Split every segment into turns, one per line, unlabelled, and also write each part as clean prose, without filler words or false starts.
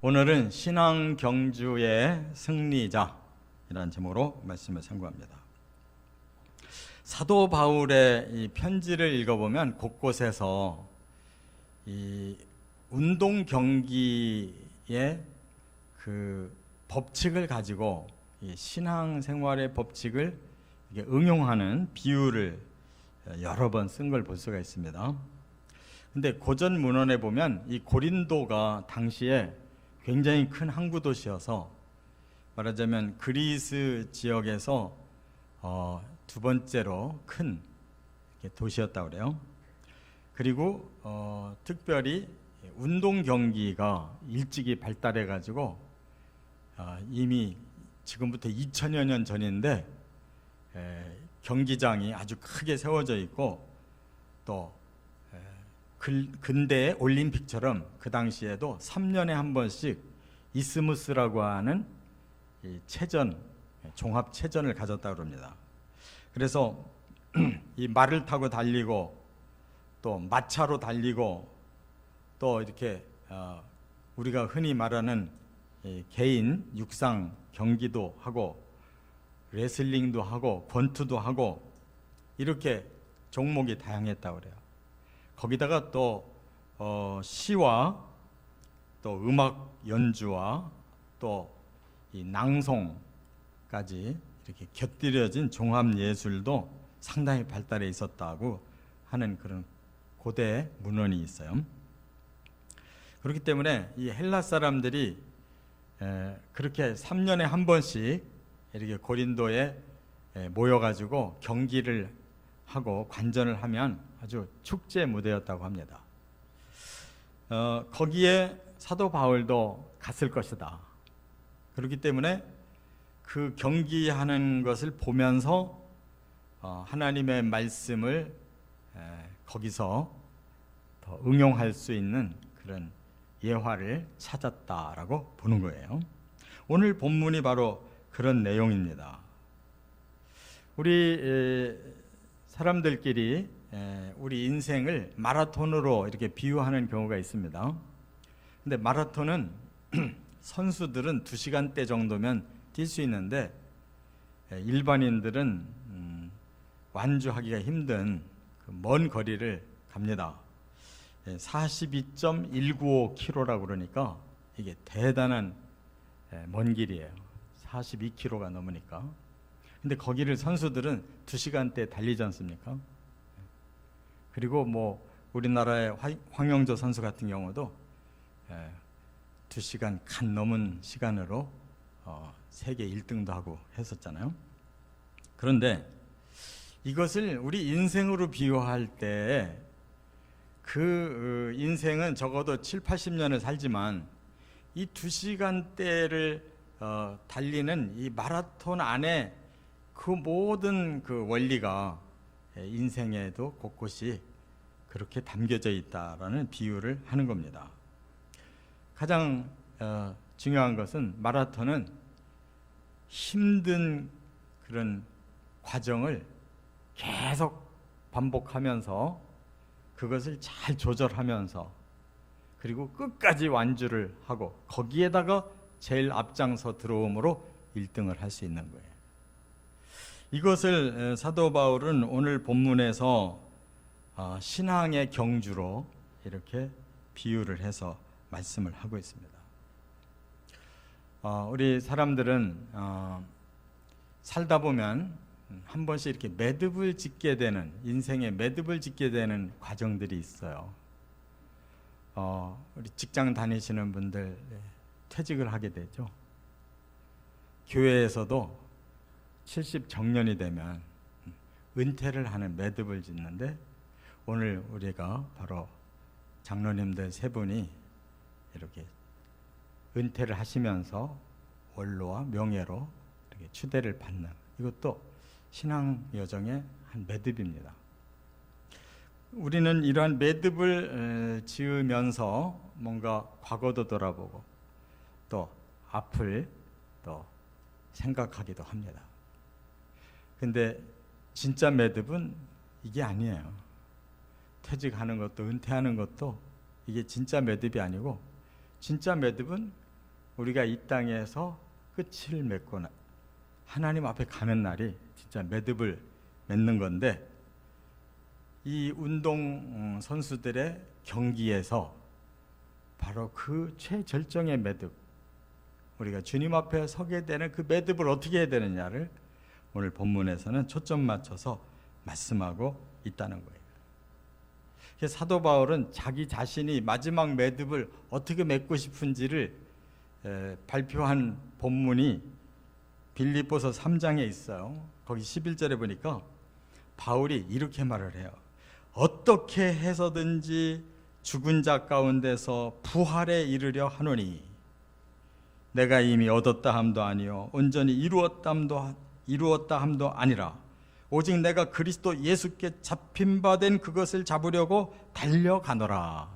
오늘은 신앙 경주의 승리자이라는 제목으로 말씀을 선고합니다. 사도 바울의 이 편지를 읽어보면 곳곳에서 이 운동 경기의 그 법칙을 가지고 이 신앙 생활의 법칙을 이게 응용하는 비유를 여러 번 쓴 걸 볼 수가 있습니다. 근데 고전 문헌에 보면 이 고린도가 당시에 굉장히 큰 항구 도시여서 말하자면 그리스 지역에서 두 번째로 큰 도시였다고 그래요. 그리고 특별히 운동 경기가 일찍이 발달해 가지고 이미 지금부터 2000여 년 전인데 경기장이 아주 크게 세워져 있고 또 근대의 올림픽처럼 그 당시에도 3년에 한 번씩 이스무스라고 하는 이 체전, 종합체전을 가졌다고 합니다. 그래서 이 말을 타고 달리고 또 마차로 달리고 또 이렇게 우리가 흔히 말하는 개인 육상 경기도 하고 레슬링도 하고 권투도 하고 이렇게 종목이 다양했다고 그래요. 거기다가 또 시와 또 음악 연주와 또 이 낭송까지 이렇게 곁들여진 종합 예술도 상당히 발달해 있었다고 하는 그런 고대 문헌이 있어요. 그렇기 때문에 이 헬라 사람들이 그렇게 3년에 한 번씩 이렇게 고린도에 모여가지고 경기를 하고 관전을 하면 아주 축제 무대였다고 합니다. 거기에 사도 바울도 갔을 것이다. 그렇기 때문에 그 경기하는 것을 보면서 하나님의 말씀을 거기서 더 응용할 수 있는 그런 예화를 찾았다라고 보는 거예요. 오늘 본문이 바로 그런 내용입니다. 우리 사람들끼리 우리 인생을 마라톤으로 이렇게 비유하는 경우가 있습니다. 근데 마라톤은 선수들은 2시간대 정도면 뛸 수 있는데 일반인들은 완주하기가 힘든 그 먼 거리를 갑니다. 42.195km라고 그러니까 이게 대단한 먼 길이에요. 42km가 넘으니까. 근데 거기를 선수들은 2시간대 달리지 않습니까? 그리고 뭐 우리나라의 황영조 선수 같은 경우도 2시간 간 넘은 시간으로 세계 1등도 하고 했었잖아요. 그런데 이것을 우리 인생으로 비유할 때 그 인생은 적어도 7, 80년을 살지만 이 2시간대를 달리는 이 마라톤 안에 그 모든 그 원리가 인생에도 곳곳이 그렇게 담겨져 있다라는 비유를 하는 겁니다. 가장 중요한 것은 마라톤은 힘든 그런 과정을 계속 반복하면서 그것을 잘 조절하면서 그리고 끝까지 완주를 하고 거기에다가 제일 앞장서 들어옴으로 1등을 할 수 있는 거예요. 이것을 사도 바울은 오늘 본문에서 신앙의 경주로 이렇게 비유를 해서 말씀을 하고 있습니다. 우리 사람들은 살다 보면 한 번씩 이렇게 매듭을 짓게 되는 인생에 매듭을 짓게 되는 과정들이 있어요. 우리 직장 다니시는 분들 퇴직을 하게 되죠. 교회에서도 70 정년이 되면 은퇴를 하는 매듭을 짓는데 오늘 우리가 바로 장로님들 세 분이 이렇게 은퇴를 하시면서 원로와 명예로 이렇게 추대를 받는 이것도 신앙 여정의 한 매듭입니다. 우리는 이러한 매듭을 지으면서 뭔가 과거도 돌아보고 또 앞을 또 생각하기도 합니다. 근데 진짜 매듭은 이게 아니에요. 퇴직하는 것도 은퇴하는 것도 이게 진짜 매듭이 아니고 진짜 매듭은 우리가 이 땅에서 끝을 맺고 하나님 앞에 가는 날이 진짜 매듭을 맺는 건데, 이 운동 선수들의 경기에서 바로 그 최절정의 매듭, 우리가 주님 앞에 서게 되는 그 매듭을 어떻게 해야 되느냐를 오늘 본문에서는 초점 맞춰서 말씀하고 있다는 거예요. 그래서 사도 바울은 자기 자신이 마지막 매듭을 어떻게 맺고 싶은지를 발표한 본문이 빌립보서 3장에 있어요. 거기 11절에 보니까 바울이 이렇게 말을 해요. 어떻게 해서든지 죽은 자 가운데서 부활에 이르려 하노니 내가 이미 얻었다 함도 아니요 온전히 이루었다 함도 아니라 오직 내가 그리스도 예수께 잡힌 바 된 그것을 잡으려고 달려가노라.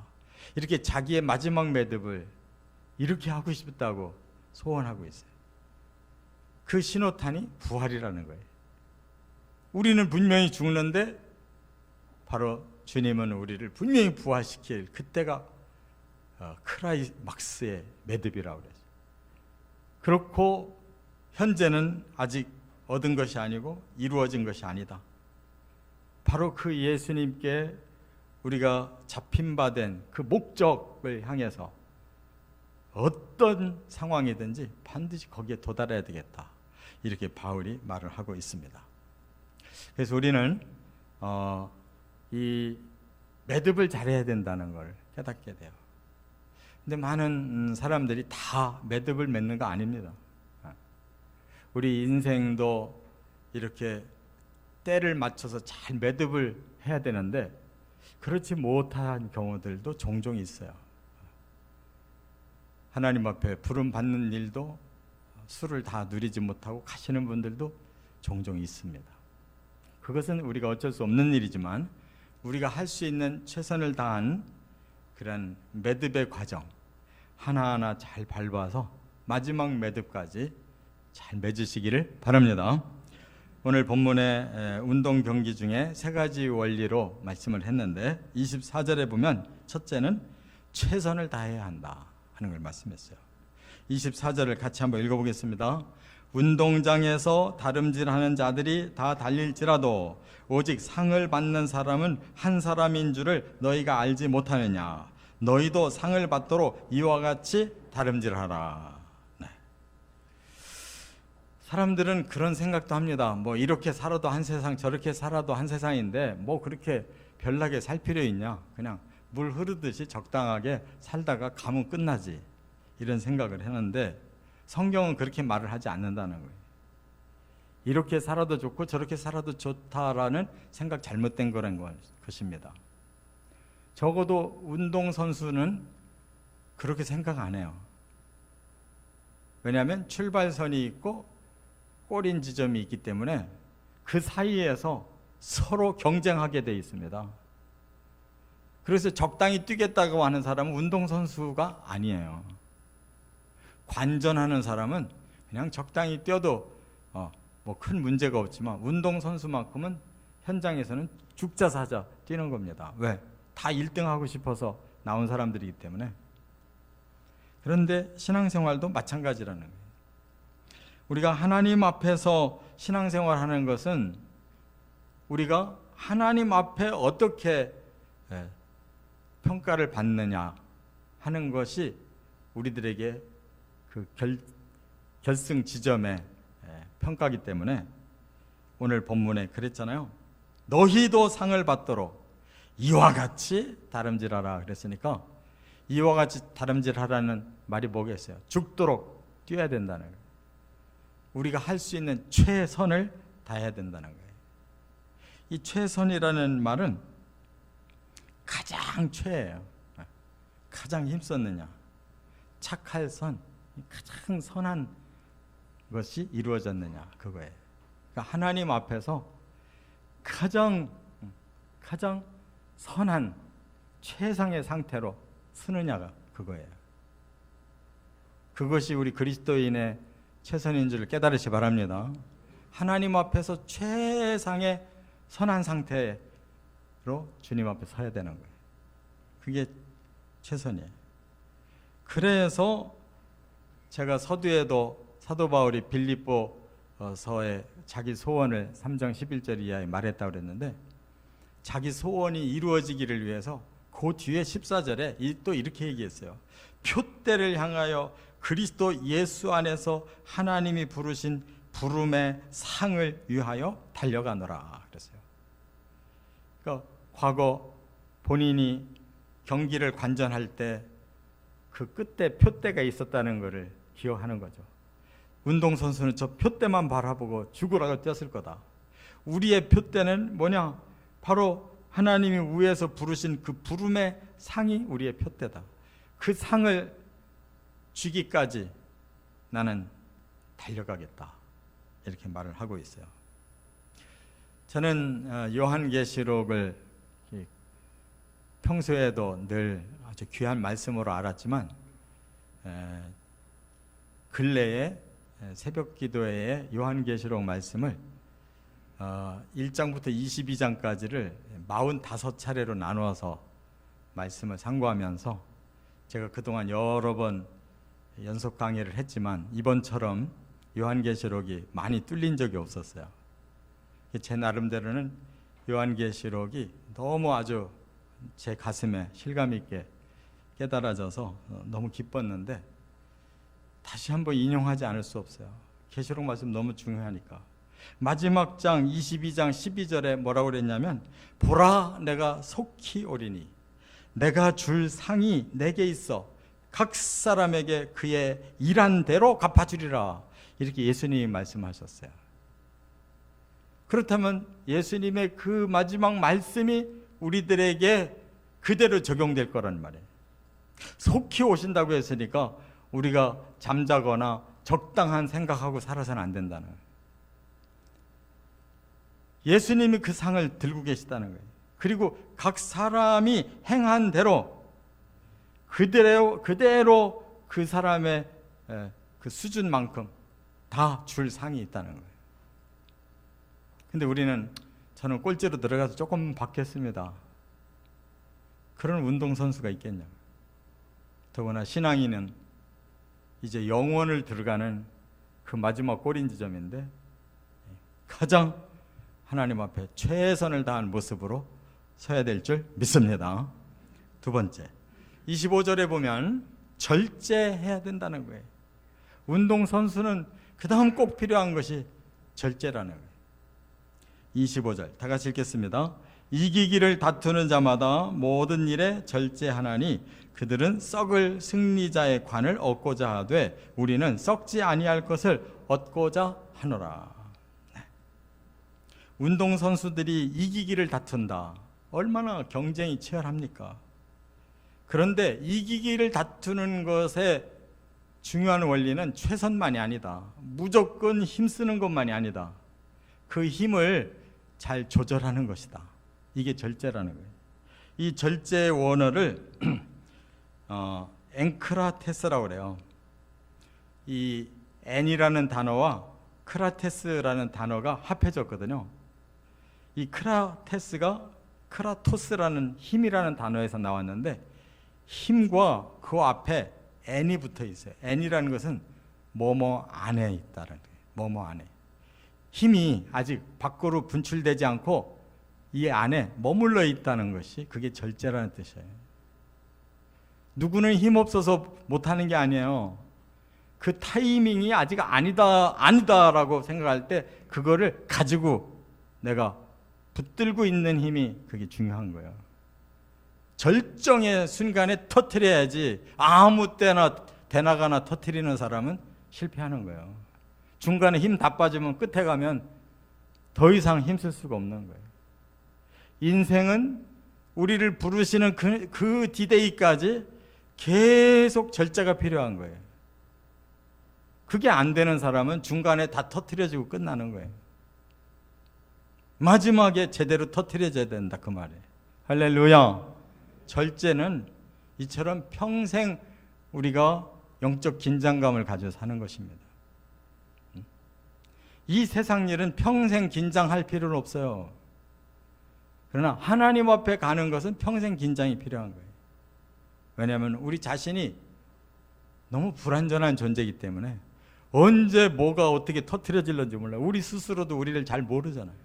이렇게 자기의 마지막 매듭을 이렇게 하고 싶다고 소원하고 있어요. 그 신호탄이 부활이라는 거예요. 우리는 분명히 죽는데 바로 주님은 우리를 분명히 부활시킬 그때가 크라이막스의 매듭이라고 그러죠. 그렇고 현재는 아직 얻은 것이 아니고 이루어진 것이 아니다. 바로 그 예수님께 우리가 잡힌 바 된 그 목적을 향해서 어떤 상황이든지 반드시 거기에 도달해야 되겠다. 이렇게 바울이 말을 하고 있습니다. 그래서 우리는 이 매듭을 잘해야 된다는 걸 깨닫게 돼요. 근데 많은 사람들이 다 매듭을 맺는 거 아닙니다. 우리 인생도 이렇게 때를 맞춰서 잘 매듭을 해야 되는데 그렇지 못한 경우들도 종종 있어요. 하나님 앞에 부름 받는 일도 수를 다 누리지 못하고 가시는 분들도 종종 있습니다. 그것은 우리가 어쩔 수 없는 일이지만 우리가 할 수 있는 최선을 다한 그런 매듭의 과정 하나하나 잘 밟아서 마지막 매듭까지 잘 맺으시기를 바랍니다. 오늘 본문의 운동 경기 중에 세 가지 원리로 말씀을 했는데 24절에 보면 첫째는 최선을 다해야 한다 하는 걸 말씀했어요. 24절을 같이 한번 읽어보겠습니다. 운동장에서 다름질하는 자들이 다 달릴지라도 오직 상을 받는 사람은 한 사람인 줄을 너희가 알지 못하느냐. 너희도 상을 받도록 이와 같이 다름질하라. 네. 사람들은 그런 생각도 합니다. 뭐 이렇게 살아도 한 세상, 저렇게 살아도 한 세상인데 뭐 그렇게 별나게 살 필요 있냐. 그냥 물 흐르듯이 적당하게 살다가 가면 끝나지. 이런 생각을 했는데 성경은 그렇게 말을 하지 않는다는 거예요. 이렇게 살아도 좋고 저렇게 살아도 좋다라는 생각 잘못된 거란 것입니다. 적어도 운동선수는 그렇게 생각 안 해요. 왜냐하면 출발선이 있고 골인 지점이 있기 때문에 그 사이에서 서로 경쟁하게 돼 있습니다. 그래서 적당히 뛰겠다고 하는 사람은 운동선수가 아니에요. 관전하는 사람은 그냥 적당히 뛰어도 뭐 큰 문제가 없지만 운동선수만큼은 현장에서는 죽자 사자 뛰는 겁니다. 왜? 다 1등 하고 싶어서 나온 사람들이기 때문에. 그런데 신앙생활도 마찬가지라는 거예요. 우리가 하나님 앞에서 신앙생활하는 것은 우리가 하나님 앞에 어떻게 평가를 받느냐 하는 것이 우리들에게 그 결승 지점의 평가이기 때문에 오늘 본문에 그랬잖아요. 너희도 상을 받도록 이와 같이 다름질하라 그랬으니까 이와 같이 다름질하라는 말이 뭐겠어요? 죽도록 뛰어야 된다는 거예요. 우리가 할 수 있는 최선을 다해야 된다는 거예요. 이 최선이라는 말은 가장 최예요. 가장 힘썼느냐, 착할 선, 가장 선한 것이 이루어졌느냐 그거예요. 그러니까 하나님 앞에서 가장 선한 최상의 상태로 서느냐가 그거예요. 그것이 우리 그리스도인의 최선인 줄 깨달으시 바랍니다. 하나님 앞에서 최상의 선한 상태로 주님 앞에 서야 되는 거예요. 그게 최선이에요. 그래서 제가 서두에도 사도 바울이 빌립보서에 자기 소원을 3장 11절 이하에 말했다고 그랬는데, 자기 소원이 이루어지기를 위해서 그 뒤에 14절에 또 이렇게 얘기했어요. 표대를 향하여 그리스도 예수 안에서 하나님이 부르신 부름의 상을 위하여 달려가노라 그랬어요. 그러니까 과거 본인이 경기를 관전할 때 그 끝에 표대가 있었다는 것을 기억하는 거죠. 운동선수는 저 표대만 바라보고 죽으라고 뛰었을 거다. 우리의 표대는 뭐냐? 바로 하나님이 위에서 부르신 그 부름의 상이 우리의 표대다. 그 상을 주기까지 나는 달려가겠다, 이렇게 말을 하고 있어요. 저는 요한계시록을 평소에도 늘 아주 귀한 말씀으로 알았지만, 근래에 새벽 기도회에 요한계시록 말씀을 1장부터 22장까지를 45차례로 나누어서 말씀을 상고하면서 제가 그동안 여러 번 연속 강의를 했지만 이번처럼 요한계시록이 많이 뚫린 적이 없었어요. 제 나름대로는 요한계시록이 너무 아주 제 가슴에 실감 있게 깨달아져서 너무 기뻤는데, 다시 한번 인용하지 않을 수 없어요. 계시록 말씀 너무 중요하니까. 마지막 장 22장 12절에 뭐라고 그랬냐면, 보라 내가 속히 오리니 내가 줄 상이 내게 있어 각 사람에게 그의 일한 대로 갚아주리라, 이렇게 예수님이 말씀하셨어요. 그렇다면 예수님의 그 마지막 말씀이 우리들에게 그대로 적용될 거란 말이에요. 속히 오신다고 했으니까 우리가 잠자거나 적당한 생각하고 살아서는 안 된다는 거예요. 예수님이 그 상을 들고 계시다는 거예요. 그리고 각 사람이 행한 대로 그대로 그 사람의 그 수준만큼 다 줄 상이 있다는 거예요. 근데 저는 꼴찌로 들어가서 조금 바뀌었습니다. 그런 운동선수가 있겠냐. 더구나 신앙인은 이제 영원을 들어가는 그 마지막 골인 지점인데, 가장 하나님 앞에 최선을 다한 모습으로 서야 될 줄 믿습니다. 두 번째, 25절에 보면 절제해야 된다는 거예요. 운동선수는 그 다음 꼭 필요한 것이 절제라는 거예요. 25절 다 같이 읽겠습니다. 이기기를 다투는 자마다 모든 일에 절제하나니 그들은 썩을 승리자의 관을 얻고자 하되 우리는 썩지 아니할 것을 얻고자 하노라. 운동선수들이 이기기를 다툰다. 얼마나 경쟁이 치열합니까? 그런데 이기기를 다투는 것의 중요한 원리는 최선만이 아니다. 무조건 힘쓰는 것만이 아니다. 그 힘을 잘 조절하는 것이다. 이게 절제라는 거예요. 이 절제의 원어를 앵크라테스라고 그래요. 이 N이라는 단어와 크라테스라는 단어가 합해졌거든요. 이 크라테스가 크라토스라는 힘이라는 단어에서 나왔는데, 힘과 그 앞에 N이 붙어 있어요. N이라는 것은 뭐뭐 안에 있다는 거예요. 뭐뭐 안에. 힘이 아직 밖으로 분출되지 않고 이 안에 머물러 있다는 것이, 그게 절제라는 뜻이에요. 누구는 힘 없어서 못하는 게 아니에요. 그 타이밍이 아직 아니다라고 생각할 때 그거를 가지고 내가 붙들고 있는 힘이, 그게 중요한 거예요. 절정의 순간에 터뜨려야지, 아무 때나 대나가나 터뜨리는 사람은 실패하는 거예요. 중간에 힘 다 빠지면 끝에 가면 더 이상 힘쓸 수가 없는 거예요. 인생은 우리를 부르시는 그 디데이까지 계속 절제가 필요한 거예요. 그게 안 되는 사람은 중간에 다 터뜨려지고 끝나는 거예요. 마지막에 제대로 터뜨려져야 된다, 그 말이에요. 할렐루야. 절제는 이처럼 평생 우리가 영적 긴장감을 가지고 사는 것입니다. 이 세상 일은 평생 긴장할 필요는 없어요. 그러나 하나님 앞에 가는 것은 평생 긴장이 필요한 거예요. 왜냐하면 우리 자신이 너무 불완전한 존재이기 때문에 언제 뭐가 어떻게 터트려질는지 몰라요. 우리 스스로도 우리를 잘 모르잖아요.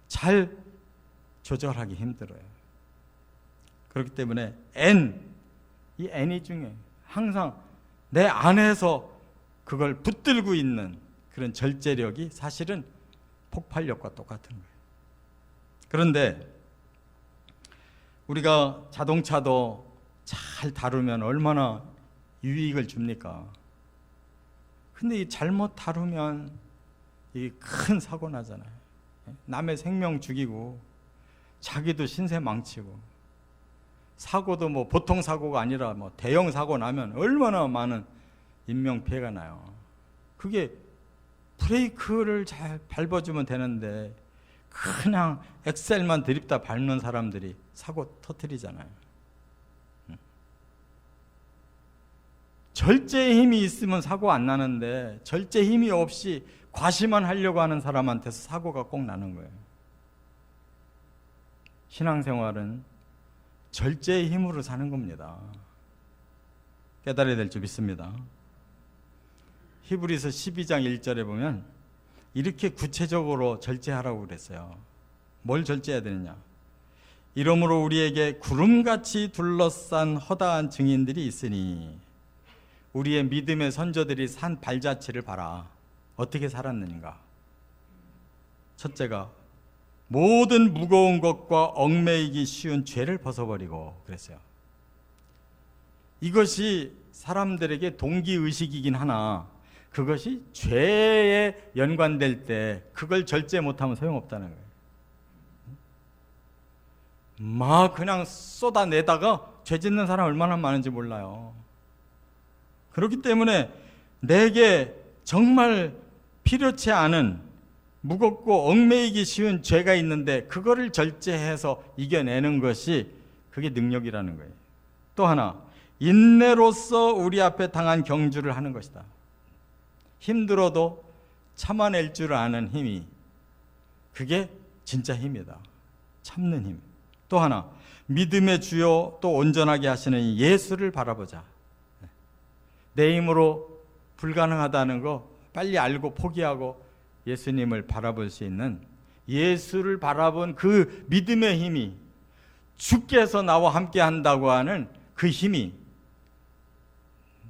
잘 조절하기 힘들어요. 그렇기 때문에 이 N이 중요해요. 항상 내 안에서 그걸 붙들고 있는 그런 절제력이 사실은 폭발력과 똑같은 거예요. 그런데 우리가 자동차도 잘 다루면 얼마나 유익을 줍니까? 근데 이 잘못 다루면 이 큰 사고 나잖아요. 남의 생명 죽이고 자기도 신세 망치고, 사고도 뭐 보통 사고가 아니라 뭐 대형 사고 나면 얼마나 많은 인명 피해가 나요. 그게 브레이크를 잘 밟아주면 되는데 그냥 엑셀만 들이다 밟는 사람들이 사고 터뜨리잖아요. 절제의 힘이 있으면 사고 안 나는데 절제 힘이 없이 과시만 하려고 하는 사람한테서 사고가 꼭 나는 거예요. 신앙생활은 절제의 힘으로 사는 겁니다. 깨달아야 될 줄 믿습니다. 히브리서 12장 1절에 보면 이렇게 구체적으로 절제하라고 그랬어요. 뭘 절제해야 되느냐? 이러므로 우리에게 구름같이 둘러싼 허다한 증인들이 있으니 우리의 믿음의 선조들이 산 발자취를 봐라. 어떻게 살았는가? 첫째가 모든 무거운 것과 얽매이기 쉬운 죄를 벗어버리고 그랬어요. 이것이 사람들에게 동기의식이긴 하나 그것이 죄에 연관될 때 그걸 절제 못하면 소용없다는 거예요. 막 그냥 쏟아내다가 죄 짓는 사람 얼마나 많은지 몰라요. 그렇기 때문에 내게 정말 필요치 않은 무겁고 얽매이기 쉬운 죄가 있는데 그거를 절제해서 이겨내는 것이 그게 능력이라는 거예요. 또 하나, 인내로서 우리 앞에 당한 경주를 하는 것이다. 힘들어도 참아낼 줄 아는 힘이 그게 진짜 힘이다. 참는 힘. 또 하나, 믿음의 주요 또 온전하게 하시는 예수를 바라보자. 내 힘으로 불가능하다는 거 빨리 알고 포기하고 예수님을 바라볼 수 있는, 예수를 바라본 그 믿음의 힘이, 주께서 나와 함께 한다고 하는 그 힘이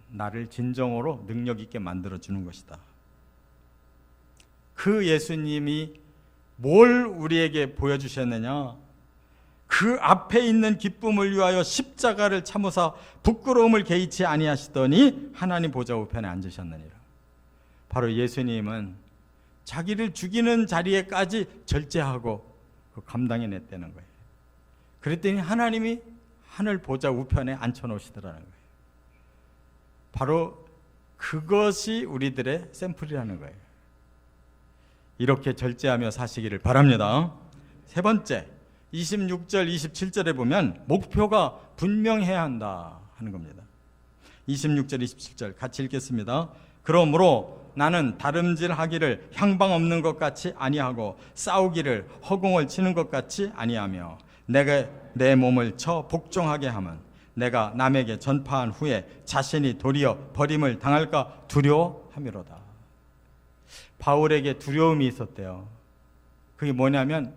나를 진정으로 능력 있게 만들어주는 것이다. 그 예수님이 뭘 우리에게 보여주셨느냐? 그 앞에 있는 기쁨을 위하여 십자가를 참으사 부끄러움을 개의치 아니하시더니 하나님 보좌 우편에 앉으셨느니라. 바로 예수님은 자기를 죽이는 자리에까지 절제하고 감당해냈다는 거예요. 그랬더니 하나님이 하늘 보좌 우편에 앉혀놓으시더라는 거예요. 바로 그것이 우리들의 샘플이라는 거예요. 이렇게 절제하며 사시기를 바랍니다. 세 번째, 26절, 27절에 보면 목표가 분명해야 한다 하는 겁니다. 26절, 27절 같이 읽겠습니다. 그러므로 나는 다름질하기를 향방 없는 것 같이 아니하고 싸우기를 허공을 치는 것 같이 아니하며 내가 내 몸을 쳐 복종하게 하면 내가 남에게 전파한 후에 자신이 도리어 버림을 당할까 두려워함이로다. 바울에게 두려움이 있었대요. 그게 뭐냐면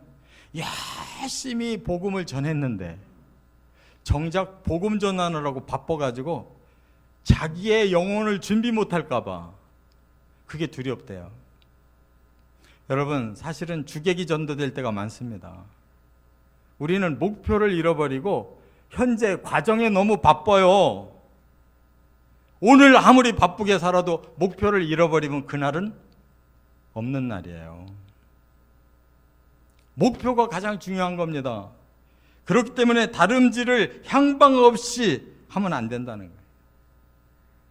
열심히 복음을 전했는데 정작 복음 전하느라고 바빠가지고 자기의 영혼을 준비 못할까 봐 그게 두렵대요. 여러분, 사실은 주객이 전도될 때가 많습니다. 우리는 목표를 잃어버리고 현재 과정에 너무 바빠요. 오늘 아무리 바쁘게 살아도 목표를 잃어버리면 그날은 없는 날이에요. 목표가 가장 중요한 겁니다. 그렇기 때문에 다름질을 향방 없이 하면 안 된다는 거예요.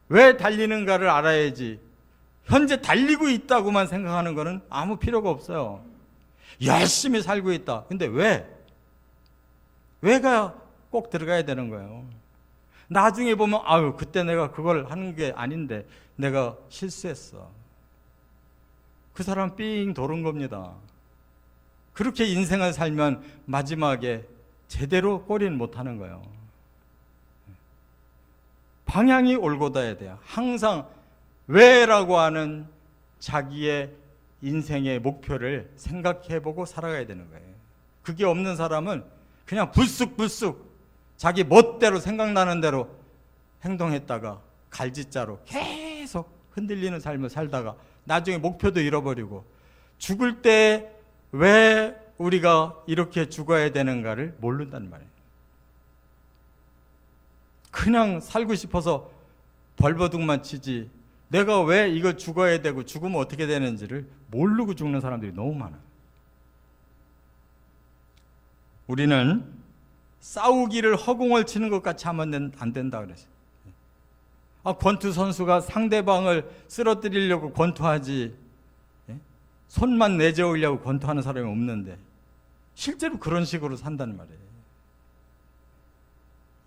왜 달리는가를 알아야지. 현재 달리고 있다고만 생각하는 것은 아무 필요가 없어요. 열심히 살고 있다. 근데 왜가 꼭 들어가야 되는 거예요. 나중에 보면 아유 그때 내가 그걸 하는 게 아닌데 내가 실수했어. 그 사람 삥 도는 겁니다. 그렇게 인생을 살면 마지막에 제대로 꼬리는 못하는 거예요. 방향이 올곧아야 돼요. 항상 왜라고 하는 자기의 인생의 목표를 생각해보고 살아가야 되는 거예요. 그게 없는 사람은 그냥 불쑥불쑥 자기 멋대로 생각나는 대로 행동했다가 갈짓자로 계속 흔들리는 삶을 살다가 나중에 목표도 잃어버리고 죽을 때 왜 우리가 이렇게 죽어야 되는가를 모른단 말이에요. 그냥 살고 싶어서 벌버둥만 치지 내가 왜 이거 죽어야 되고 죽으면 어떻게 되는지를 모르고 죽는 사람들이 너무 많아요. 우리는 싸우기를 허공을 치는 것 같이 하면 안 된다 그랬어요. 권투 선수가 상대방을 쓰러뜨리려고 권투하지 손만 내저으려고 권투하는 사람이 없는데 실제로 그런 식으로 산단 말이에요.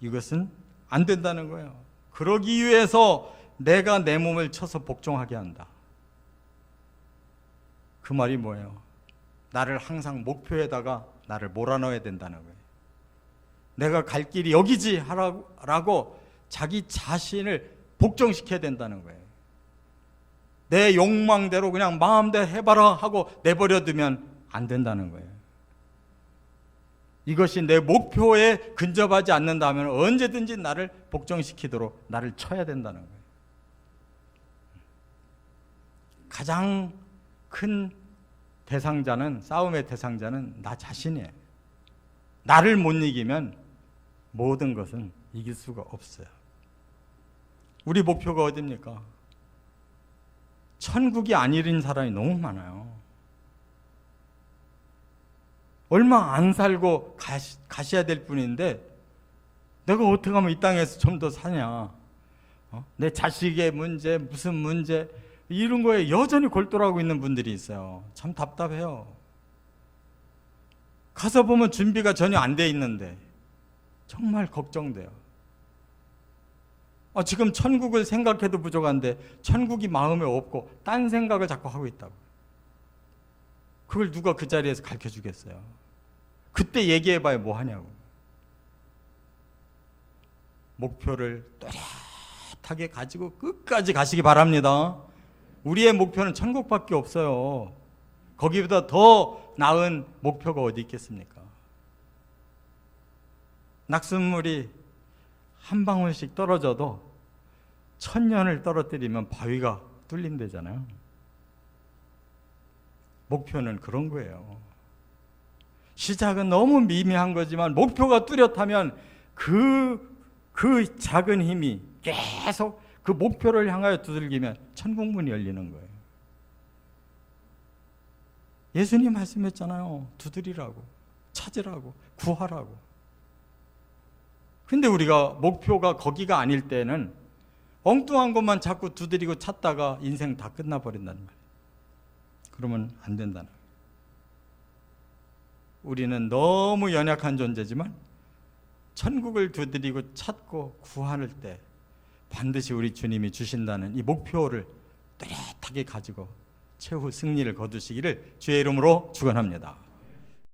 이것은 안 된다는 거예요. 그러기 위해서 내가 내 몸을 쳐서 복종하게 한다. 그 말이 뭐예요? 나를 항상 목표에다가 나를 몰아넣어야 된다는 거예요. 내가 갈 길이 여기지 라고 자기 자신을 복종시켜야 된다는 거예요. 내 욕망대로 그냥 마음대로 해봐라 하고 내버려두면 안 된다는 거예요. 이것이 내 목표에 근접하지 않는다면 언제든지 나를 복종시키도록 나를 쳐야 된다는 거예요. 가장 큰 대상자는, 싸움의 대상자는 나 자신이에요. 나를 못 이기면 모든 것은 이길 수가 없어요. 우리 목표가 어디입니까? 천국이 아니린 사람이 너무 많아요. 얼마 안 살고 가셔야 될 뿐인데 내가 어떻게 하면 이 땅에서 좀 더 사냐, 내 자식의 문제, 무슨 문제, 이런 거에 여전히 골똘하고 있는 분들이 있어요. 참 답답해요. 가서 보면 준비가 전혀 안 돼 있는데 정말 걱정돼요. 지금 천국을 생각해도 부족한데 천국이 마음에 없고 딴 생각을 자꾸 하고 있다고. 그걸 누가 그 자리에서 가르쳐 주겠어요? 그때 얘기해봐야 뭐 하냐고. 목표를 또렷하게 가지고 끝까지 가시기 바랍니다. 우리의 목표는 천국밖에 없어요. 거기보다 더 나은 목표가 어디 있겠습니까? 낙숫물이 한 방울씩 떨어져도 1000년을 떨어뜨리면 바위가 뚫린대잖아요. 목표는 그런 거예요. 시작은 너무 미미한 거지만 목표가 뚜렷하면 그 작은 힘이 계속 그 목표를 향하여 두들기면 천국문이 열리는 거예요. 예수님 말씀했잖아요. 두드리라고, 찾으라고, 구하라고. 근데 우리가 목표가 거기가 아닐 때는 엉뚱한 것만 자꾸 두드리고 찾다가 인생 다 끝나버린다는 말이에요. 그러면 안 된다는 거예요. 우리는 너무 연약한 존재지만 천국을 두드리고 찾고 구할 때 반드시 우리 주님이 주신다는 이 목표를 뚜렷하게 가지고 최후 승리를 거두시기를 주의 이름으로 축원합니다.